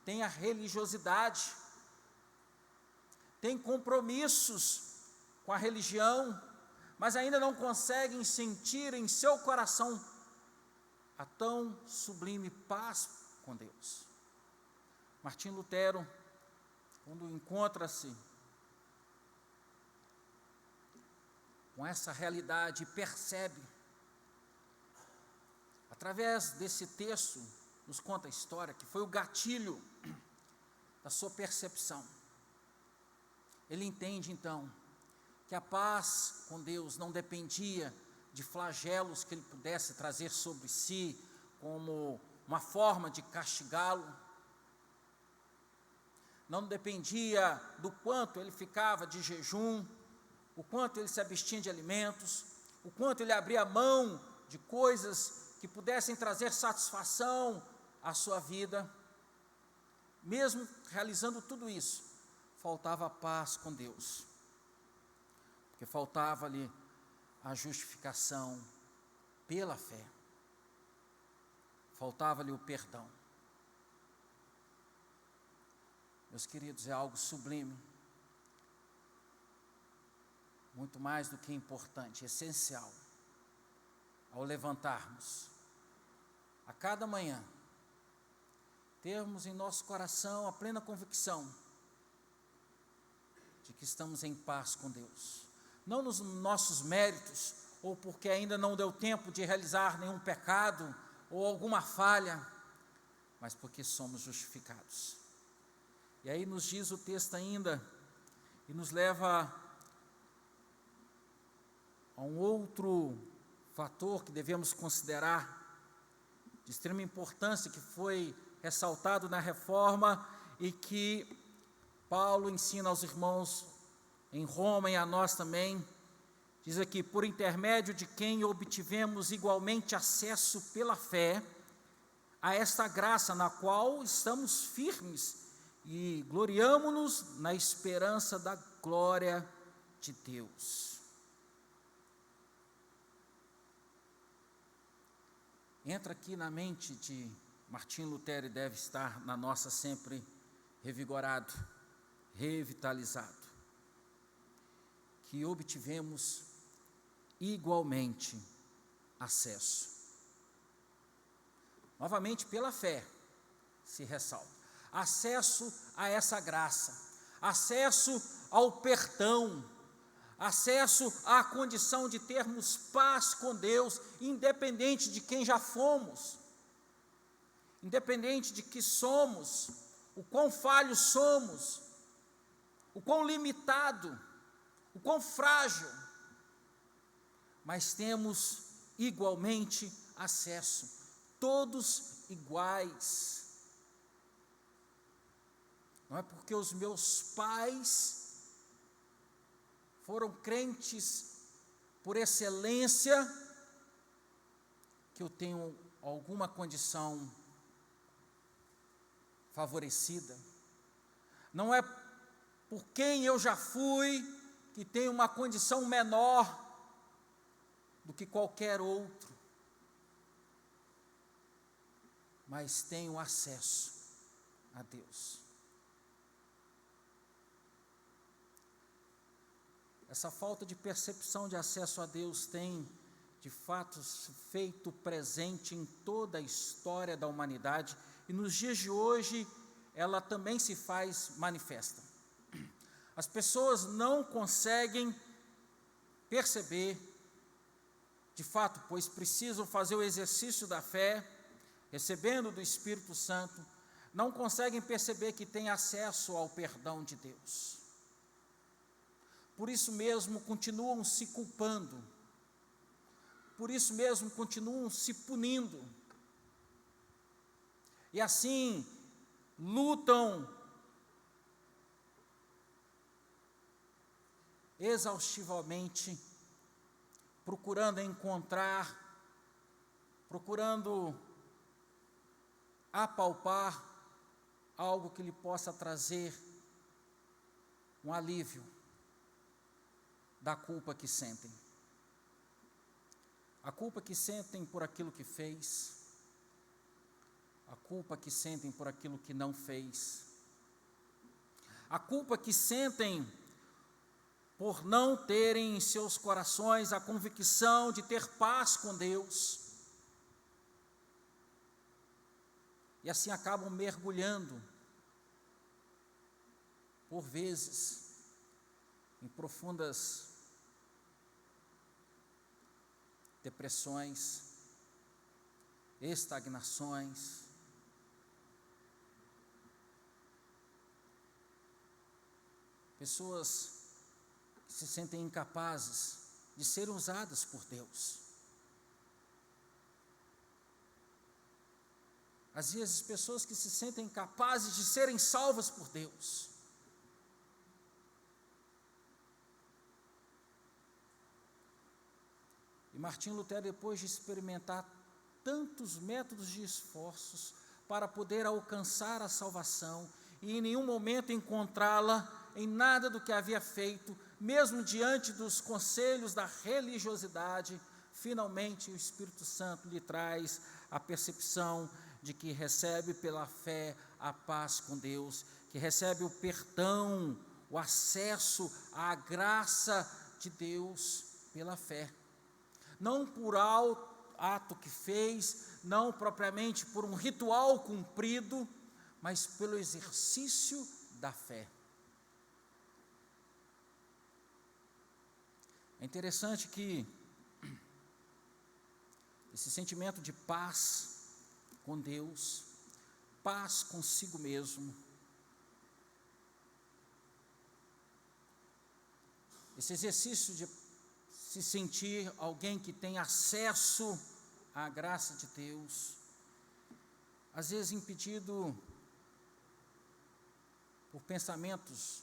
Speaker 6: têm a religiosidade, têm compromissos com a religião, mas ainda não conseguem sentir em seu coração a tão sublime paz com Deus. Martim Lutero, quando encontra-se com essa realidade, percebe, através desse texto, nos conta a história, que foi o gatilho da sua percepção. Ele entende então que a paz com Deus não dependia de flagelos que ele pudesse trazer sobre si, como uma forma de castigá-lo. Não dependia do quanto ele ficava de jejum, o quanto ele se abstinha de alimentos, o quanto ele abria mão de coisas que pudessem trazer satisfação à sua vida. Mesmo realizando tudo isso, faltava paz com Deus, porque faltava-lhe a justificação pela fé, faltava-lhe o perdão. Meus queridos, é algo sublime, muito mais do que importante, essencial, ao levantarmos a cada manhã, termos em nosso coração a plena convicção de que estamos em paz com Deus, não nos nossos méritos, ou porque ainda não deu tempo de realizar nenhum pecado, ou alguma falha, mas porque somos justificados. E aí nos diz o texto ainda, e nos leva a um outro fator que devemos considerar, de extrema importância, que foi ressaltado na Reforma, e que Paulo ensina aos irmãos em Roma e a nós também. Diz aqui: por intermédio de quem obtivemos igualmente acesso pela fé a esta graça na qual estamos firmes e gloriamo-nos na esperança da glória de Deus. Entra aqui na mente de Martim Lutero e deve estar na nossa sempre revigorado, revitalizado, que obtivemos igualmente acesso. Novamente, pela fé, se ressalta, acesso a essa graça, acesso ao perdão, acesso à condição de termos paz com Deus, independente de quem já fomos, independente de que somos, o quão falhos somos, o quão limitado, o quão frágil, mas temos igualmente acesso, todos iguais. Não é porque os meus pais foram crentes por excelência que eu tenho alguma condição favorecida. Não é por quem eu já fui que tenho uma condição menor do que qualquer outro, mas tenho acesso a Deus. Essa falta de percepção de acesso a Deus tem, de fato, se feito presente em toda a história da humanidade, e nos dias de hoje ela também se faz manifesta. As pessoas não conseguem perceber, de fato, pois precisam fazer o exercício da fé, recebendo do Espírito Santo, não conseguem perceber que têm acesso ao perdão de Deus. Por isso mesmo continuam se culpando, por isso mesmo continuam se punindo, e assim lutam exaustivamente, procurando apalpar algo que lhe possa trazer um alívio da culpa que sentem. A culpa que sentem por aquilo que fez, a culpa que sentem por aquilo que não fez, a culpa que sentem por não terem em seus corações a convicção de ter paz com Deus, e assim acabam mergulhando, por vezes, em profundas depressões, estagnações, pessoas que se sentem incapazes de serem usadas por Deus. Às vezes, pessoas que se sentem incapazes de serem salvas por Deus. E Martim Lutero, depois de experimentar tantos métodos de esforços para poder alcançar a salvação, e em nenhum momento encontrá-la em nada do que havia feito, mesmo diante dos conselhos da religiosidade, finalmente o Espírito Santo lhe traz a percepção de que recebe pela fé a paz com Deus, que recebe o perdão, o acesso à graça de Deus pela fé. Não por ato que fez, não propriamente por um ritual cumprido, mas pelo exercício da fé. É interessante que esse sentimento de paz com Deus, paz consigo mesmo, esse exercício de se sentir alguém que tem acesso à graça de Deus, às vezes impedido por pensamentos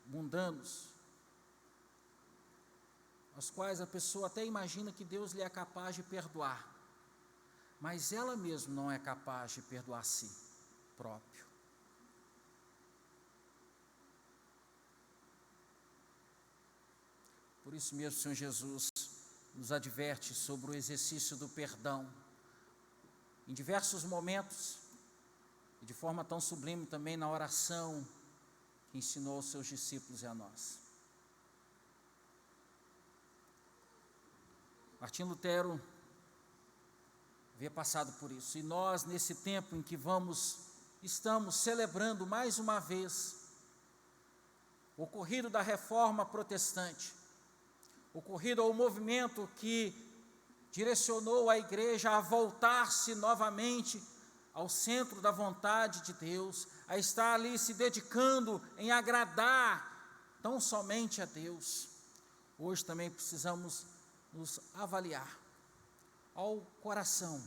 Speaker 6: mundanos, aos quais a pessoa até imagina que Deus lhe é capaz de perdoar, mas ela mesma não é capaz de perdoar a si próprio. Por isso mesmo, o Senhor Jesus nos adverte sobre o exercício do perdão, em diversos momentos, e de forma tão sublime também na oração que ensinou aos seus discípulos e a nós. Martim Lutero havia passado por isso, e nós, nesse tempo em que estamos celebrando mais uma vez o ocorrido da Reforma Protestante, ocorrido ao movimento que direcionou a igreja a voltar-se novamente ao centro da vontade de Deus, a estar ali se dedicando em agradar tão somente a Deus. Hoje também precisamos nos avaliar ao coração,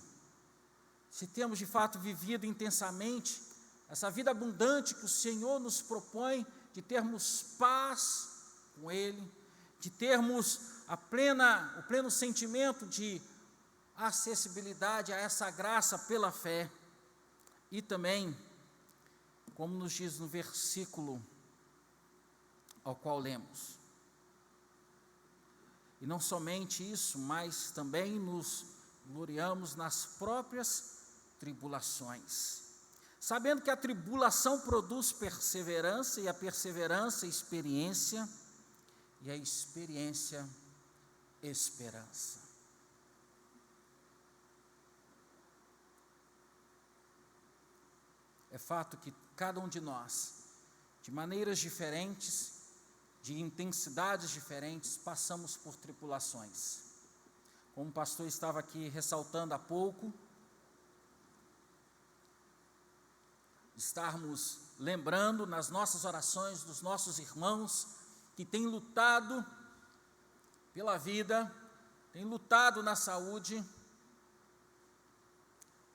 Speaker 6: se temos de fato vivido intensamente essa vida abundante que o Senhor nos propõe, de termos paz com Ele, de termos o pleno sentimento de acessibilidade a essa graça pela fé. E também, como nos diz no versículo ao qual lemos, e não somente isso, mas também nos gloriamos nas próprias tribulações, sabendo que a tribulação produz perseverança, e a perseverança experiência, e a experiência esperança. É fato que cada um de nós, de maneiras diferentes, de intensidades diferentes, passamos por tribulações. Como o pastor estava aqui ressaltando há pouco, estarmos lembrando nas nossas orações dos nossos irmãos que têm lutado pela vida, têm lutado na saúde.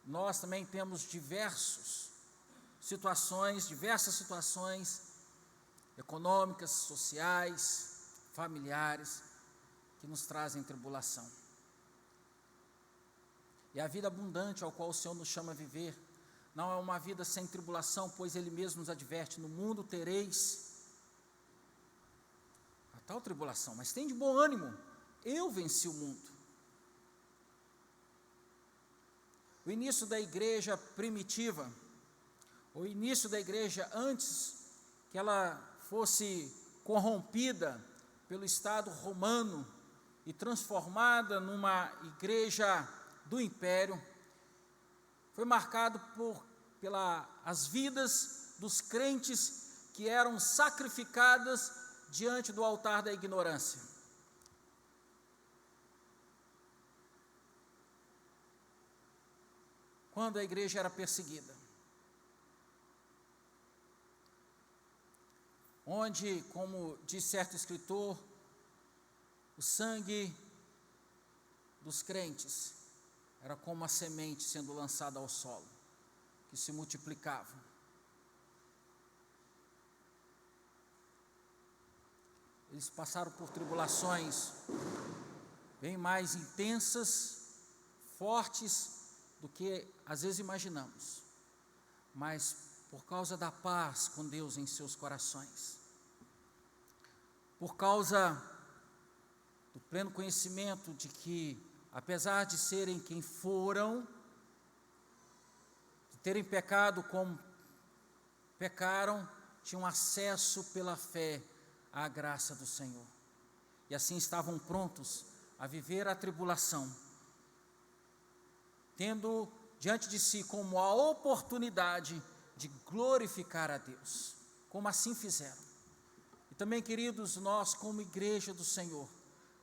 Speaker 6: Nós também temos diversas situações econômicas, sociais, familiares, que nos trazem tribulação. E a vida abundante ao qual o Senhor nos chama a viver, não é uma vida sem tribulação, pois Ele mesmo nos adverte: no mundo tereis a tal tribulação, mas tem de bom ânimo, eu venci o mundo. O início da igreja primitiva, o início da igreja antes que ela fosse corrompida pelo Estado romano e transformada numa igreja do império, foi marcado pelas vidas dos crentes que eram sacrificadas diante do altar da ignorância. Quando a igreja era perseguida, onde, como diz certo escritor, o sangue dos crentes era como a semente sendo lançada ao solo, que se multiplicava. Eles passaram por tribulações bem mais intensas, fortes, do que às vezes imaginamos, mas por causa da paz com Deus em seus corações, por causa do pleno conhecimento de que, apesar de serem quem foram, de terem pecado como pecaram, tinham acesso pela fé à graça do Senhor, e assim estavam prontos a viver a tribulação, tendo diante de si como a oportunidade de glorificar a Deus, como assim fizeram. E também, queridos, nós como igreja do Senhor,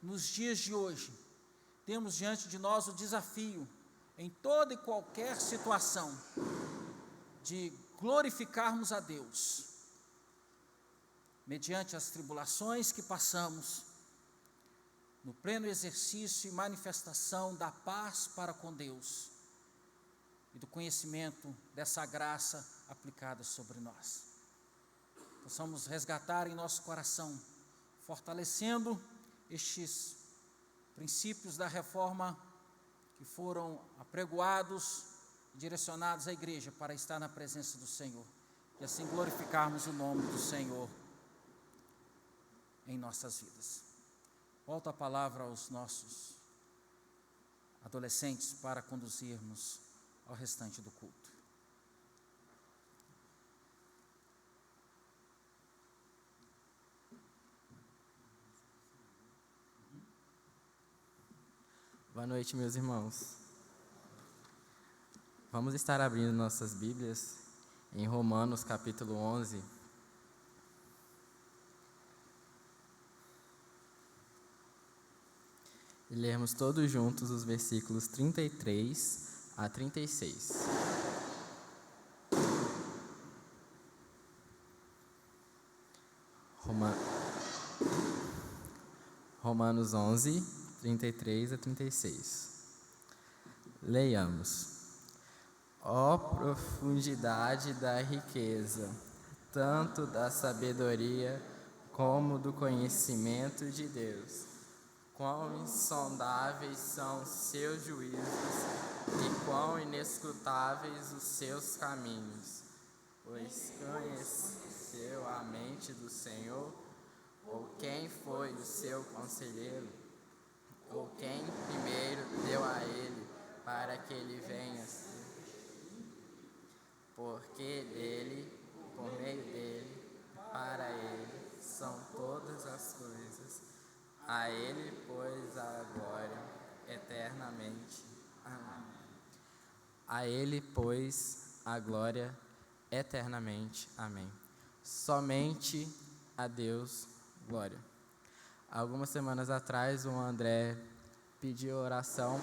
Speaker 6: nos dias de hoje, temos diante de nós o desafio, em toda e qualquer situação, de glorificarmos a Deus, mediante as tribulações que passamos, no pleno exercício e manifestação da paz para com Deus, e do conhecimento dessa graça aplicada sobre nós. Possamos resgatar em nosso coração, fortalecendo estes princípios da reforma que foram apregoados e direcionados à igreja para estar na presença do Senhor, e assim glorificarmos o nome do Senhor em nossas vidas. Volto a palavra aos nossos adolescentes para conduzirmos ao restante do culto.
Speaker 2: Boa noite, meus irmãos. Vamos estar abrindo nossas Bíblias em Romanos capítulo 11. e lermos todos juntos os versículos 33 a 36. Romanos 11, 33 a 36. Leiamos. Ó profundidade da riqueza, tanto da sabedoria como do conhecimento de Deus. Quão insondáveis são os seus juízos e quão inescrutáveis os seus caminhos. Pois conheceu a mente do Senhor, ou quem foi o seu conselheiro, ou quem primeiro deu a ele para que ele venha ser. Porque dele, por meio dele, para ele são todas as coisas. A ele, pois, a glória eternamente. Amém. A ele, pois, a glória eternamente. Amém. Somente a Deus glória. Algumas semanas atrás, o André pediu oração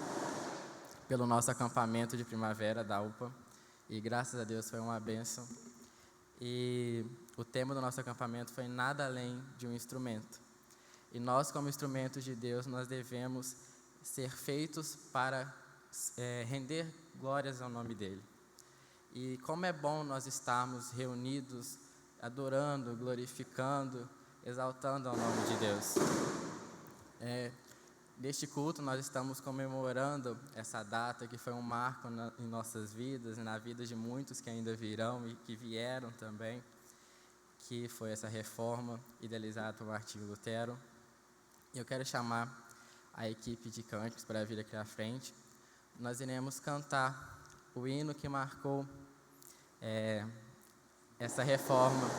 Speaker 2: pelo nosso acampamento de primavera da UPA. E graças a Deus foi uma bênção. E o tema do nosso acampamento foi nada além de um instrumento. E nós, como instrumentos de Deus, nós devemos ser feitos para render glórias ao nome dEle. E como é bom nós estarmos reunidos, adorando, glorificando, exaltando ao nome de Deus. Neste culto nós estamos comemorando essa data que foi um marco em nossas vidas e na vida de muitos que ainda virão e que vieram também, que foi essa reforma idealizada por Martinho Lutero. E eu quero chamar a equipe de cânticos para vir aqui à frente. Nós iremos cantar o hino que marcou essa reforma.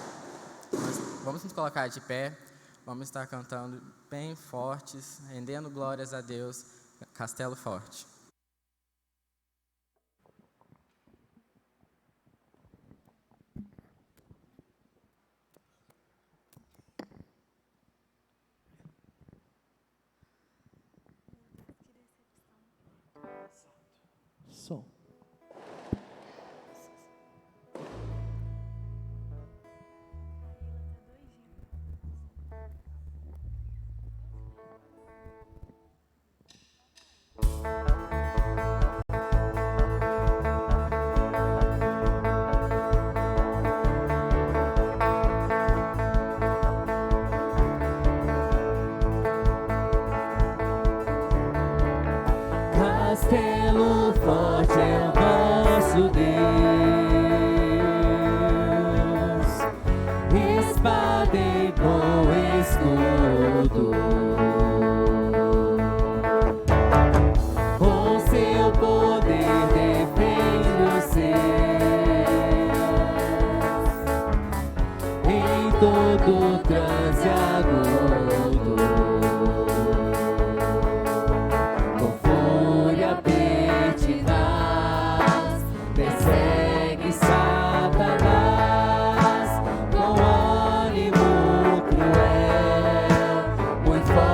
Speaker 2: Nós vamos nos colocar de pé, vamos estar cantando bem fortes, rendendo glórias a Deus, Castelo Forte.
Speaker 3: Som.
Speaker 5: Castelo forte é o nosso Deus, espada e bom escudo. Com seu poder defende os seus, em todo transe agudo. Persegue Satanás com ânimo cruel, muito forte.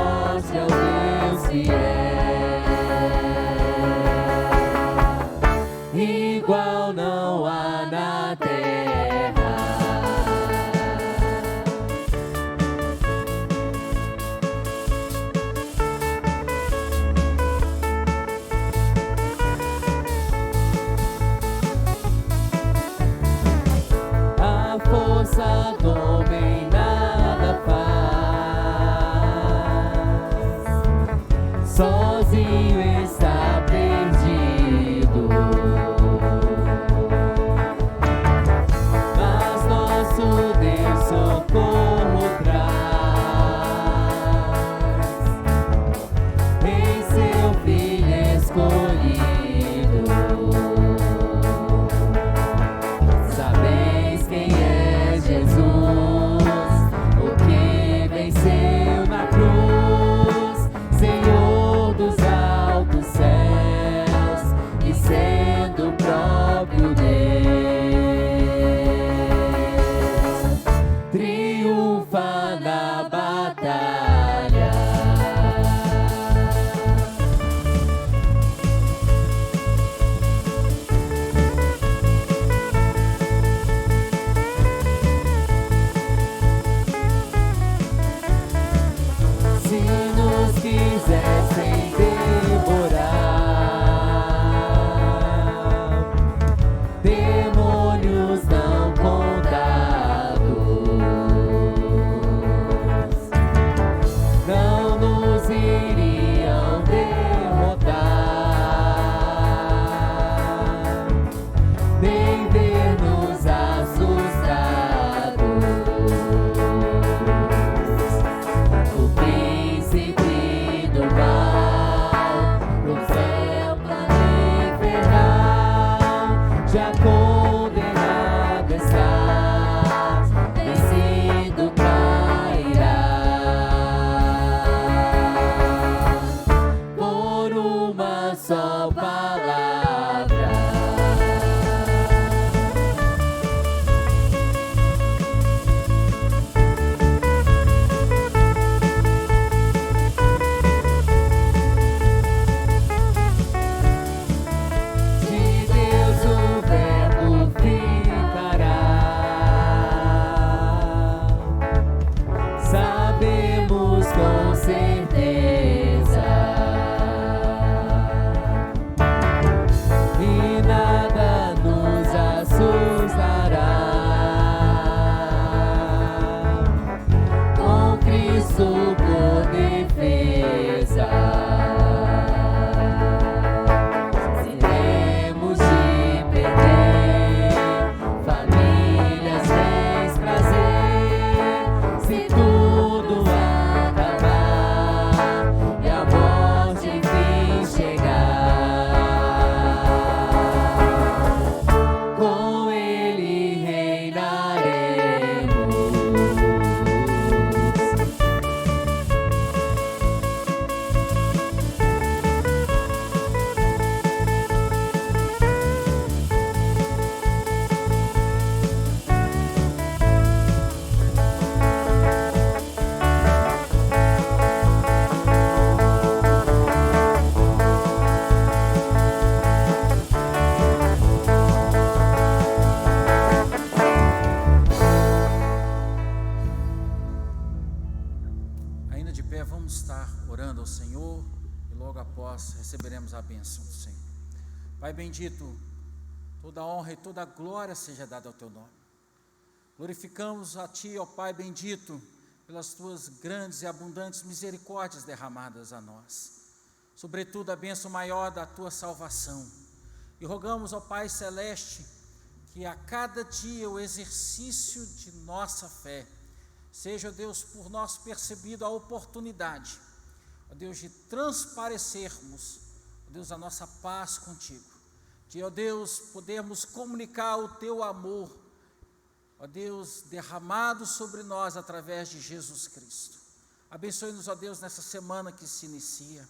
Speaker 5: só palavra. De Deus o verbo ficará. Sabemos com certeza, e nada nos assustará. Com Cristo por defesa, se temos de perder famílias, bens, prazer, se tudo acabar e a morte enfim chegar, com Ele reinaremos.
Speaker 6: Ainda de pé, vamos estar orando ao Senhor e logo após receberemos a bênção do Senhor. Pai bendito, toda honra e toda glória seja dada ao Teu nome. Glorificamos a Ti, ó Pai bendito, pelas Tuas grandes e abundantes misericórdias derramadas a nós. Sobretudo a bênção maior da Tua salvação. E rogamos, ó Pai celeste, que a cada dia o exercício de nossa fé seja, ó Deus, por nós percebido a oportunidade, ó Deus, de transparecermos, ó Deus, a nossa paz contigo, de, ó Deus, podermos comunicar o Teu amor, ó Deus, derramado sobre nós através de Jesus Cristo. Abençoe-nos, ó Deus, nessa semana que se inicia,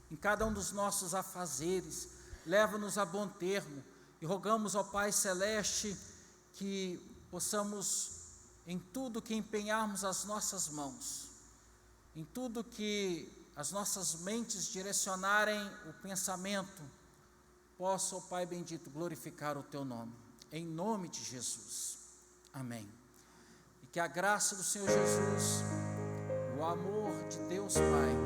Speaker 6: em cada um dos nossos afazeres, leva-nos a bom termo, e rogamos, ó Pai celeste, que possamos, em tudo que empenharmos as nossas mãos, em tudo que as nossas mentes direcionarem o pensamento, possa, ó Pai bendito, glorificar o Teu nome, em nome de Jesus, amém. E que a graça do Senhor Jesus, o amor de Deus Pai,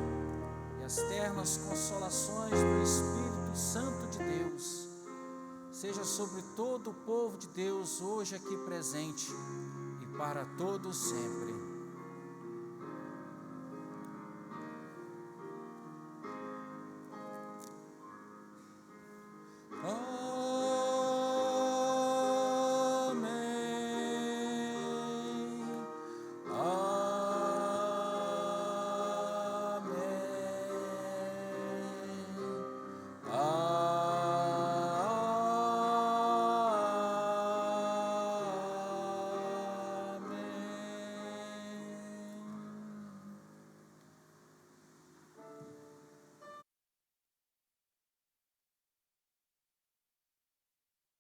Speaker 6: e as ternas consolações do Espírito Santo de Deus, seja sobre todo o povo de Deus, hoje aqui presente, e para todos sempre.